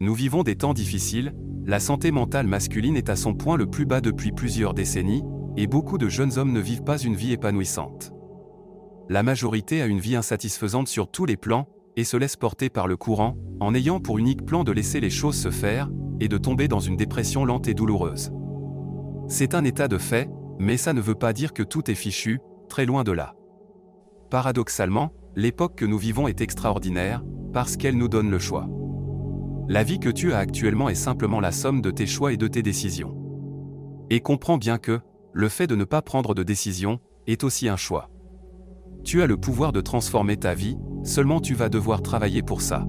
Nous vivons des temps difficiles, la santé mentale masculine est à son point le plus bas depuis plusieurs décennies, et beaucoup de jeunes hommes ne vivent pas une vie épanouissante. La majorité a une vie insatisfaisante sur tous les plans, et se laisse porter par le courant, en ayant pour unique plan de laisser les choses se faire, et de tomber dans une dépression lente et douloureuse. C'est un état de fait, mais ça ne veut pas dire que tout est fichu, très loin de là. Paradoxalement, l'époque que nous vivons est extraordinaire, parce qu'elle nous donne le choix. La vie que tu as actuellement est simplement la somme de tes choix et de tes décisions. Et comprends bien que, le fait de ne pas prendre de décision, est aussi un choix. Tu as le pouvoir de transformer ta vie, seulement tu vas devoir travailler pour ça.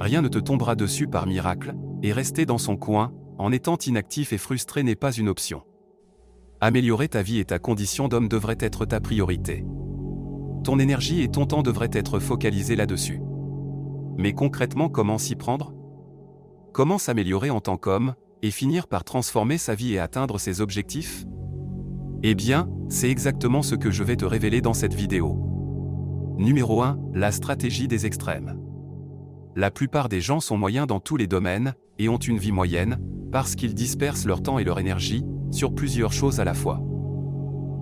Rien ne te tombera dessus par miracle, et rester dans son coin, en étant inactif et frustré n'est pas une option. Améliorer ta vie et ta condition d'homme devrait être ta priorité. Ton énergie et ton temps devraient être focalisés là-dessus. Mais concrètement, comment s'y prendre? Comment s'améliorer en tant qu'homme, et finir par transformer sa vie et atteindre ses objectifs? Eh bien, c'est exactement ce que je vais te révéler dans cette vidéo. Numéro 1, la stratégie des extrêmes. La plupart des gens sont moyens dans tous les domaines, et ont une vie moyenne, parce qu'ils dispersent leur temps et leur énergie, sur plusieurs choses à la fois.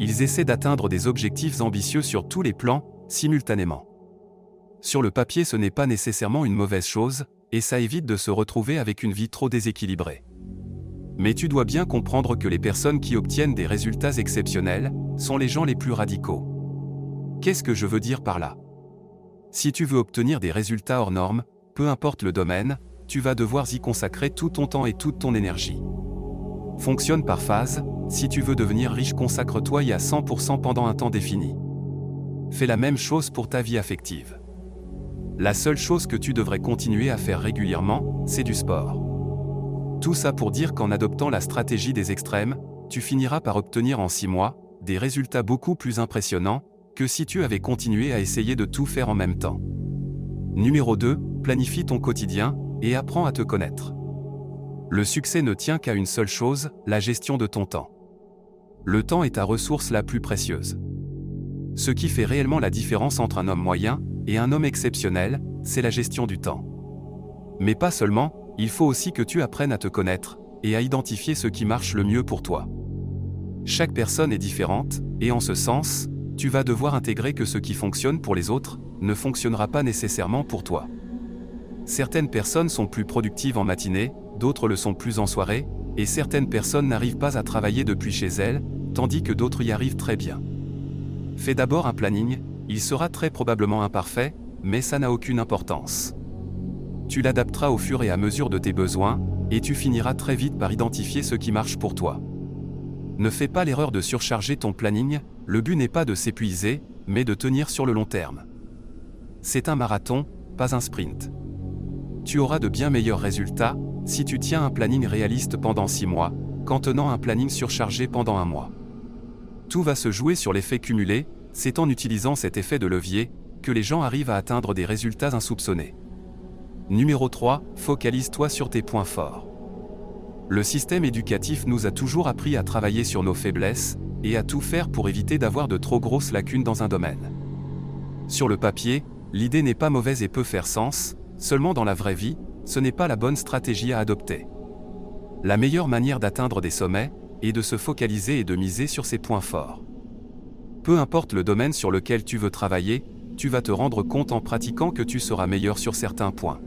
Ils essaient d'atteindre des objectifs ambitieux sur tous les plans, simultanément. Sur le papier, ce n'est pas nécessairement une mauvaise chose, et ça évite de se retrouver avec une vie trop déséquilibrée. Mais tu dois bien comprendre que les personnes qui obtiennent des résultats exceptionnels sont les gens les plus radicaux. Qu'est-ce que je veux dire par là? Si tu veux obtenir des résultats hors normes, peu importe le domaine, tu vas devoir y consacrer tout ton temps et toute ton énergie. Fonctionne par phase, si tu veux devenir riche, consacre-toi à 100% pendant un temps défini. Fais la même chose pour ta vie affective. La seule chose que tu devrais continuer à faire régulièrement, c'est du sport. Tout ça pour dire qu'en adoptant la stratégie des extrêmes, tu finiras par obtenir en 6 mois, des résultats beaucoup plus impressionnants, que si tu avais continué à essayer de tout faire en même temps. Numéro 2, planifie ton quotidien, et apprends à te connaître. Le succès ne tient qu'à une seule chose, la gestion de ton temps. Le temps est ta ressource la plus précieuse. Ce qui fait réellement la différence entre un homme moyen et un homme exceptionnel, c'est la gestion du temps. Mais pas seulement, il faut aussi que tu apprennes à te connaître, et à identifier ce qui marche le mieux pour toi. Chaque personne est différente, et en ce sens, tu vas devoir intégrer que ce qui fonctionne pour les autres, ne fonctionnera pas nécessairement pour toi. Certaines personnes sont plus productives en matinée, d'autres le sont plus en soirée, et certaines personnes n'arrivent pas à travailler depuis chez elles, tandis que d'autres y arrivent très bien. Fais d'abord un planning, il sera très probablement imparfait, mais ça n'a aucune importance. Tu l'adapteras au fur et à mesure de tes besoins, et tu finiras très vite par identifier ce qui marche pour toi. Ne fais pas l'erreur de surcharger ton planning, le but n'est pas de s'épuiser, mais de tenir sur le long terme. C'est un marathon, pas un sprint. Tu auras de bien meilleurs résultats si tu tiens un planning réaliste pendant 6 mois, qu'en tenant un planning surchargé pendant 1 mois. Tout va se jouer sur l'effet cumulé, c'est en utilisant cet effet de levier que les gens arrivent à atteindre des résultats insoupçonnés. Numéro 3, focalise-toi sur tes points forts. Le système éducatif nous a toujours appris à travailler sur nos faiblesses, et à tout faire pour éviter d'avoir de trop grosses lacunes dans un domaine. Sur le papier, l'idée n'est pas mauvaise et peut faire sens, seulement dans la vraie vie, ce n'est pas la bonne stratégie à adopter. La meilleure manière d'atteindre des sommets est de se focaliser et de miser sur ses points forts. Peu importe le domaine sur lequel tu veux travailler, tu vas te rendre compte en pratiquant que tu seras meilleur sur certains points.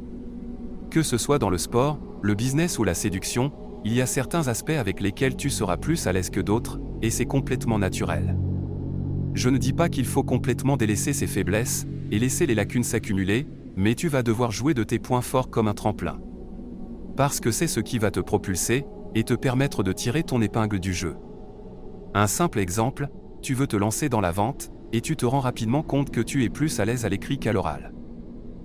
Que ce soit dans le sport, le business ou la séduction, il y a certains aspects avec lesquels tu seras plus à l'aise que d'autres, et c'est complètement naturel. Je ne dis pas qu'il faut complètement délaisser ses faiblesses, et laisser les lacunes s'accumuler, mais tu vas devoir jouer de tes points forts comme un tremplin. Parce que c'est ce qui va te propulser, et te permettre de tirer ton épingle du jeu. Un simple exemple, tu veux te lancer dans la vente, et tu te rends rapidement compte que tu es plus à l'aise à l'écrit qu'à l'oral.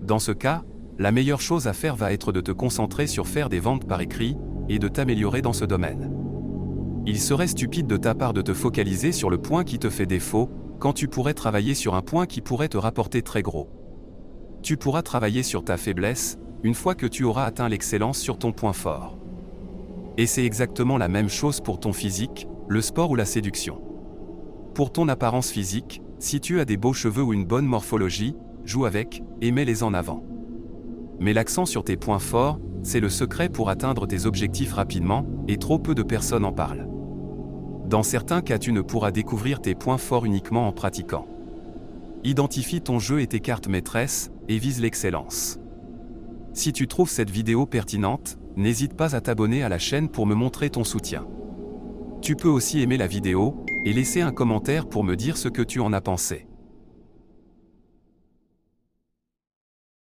Dans ce cas, la meilleure chose à faire va être de te concentrer sur faire des ventes par écrit, et de t'améliorer dans ce domaine. Il serait stupide de ta part de te focaliser sur le point qui te fait défaut, quand tu pourrais travailler sur un point qui pourrait te rapporter très gros. Tu pourras travailler sur ta faiblesse, une fois que tu auras atteint l'excellence sur ton point fort. Et c'est exactement la même chose pour ton physique, le sport ou la séduction. Pour ton apparence physique, si tu as des beaux cheveux ou une bonne morphologie, joue avec, et mets-les en avant. Mets l'accent sur tes points forts, c'est le secret pour atteindre tes objectifs rapidement, et trop peu de personnes en parlent. Dans certains cas, tu ne pourras découvrir tes points forts uniquement en pratiquant. Identifie ton jeu et tes cartes maîtresses, et vise l'excellence. Si tu trouves cette vidéo pertinente, n'hésite pas à t'abonner à la chaîne pour me montrer ton soutien. Tu peux aussi aimer la vidéo, et laisser un commentaire pour me dire ce que tu en as pensé.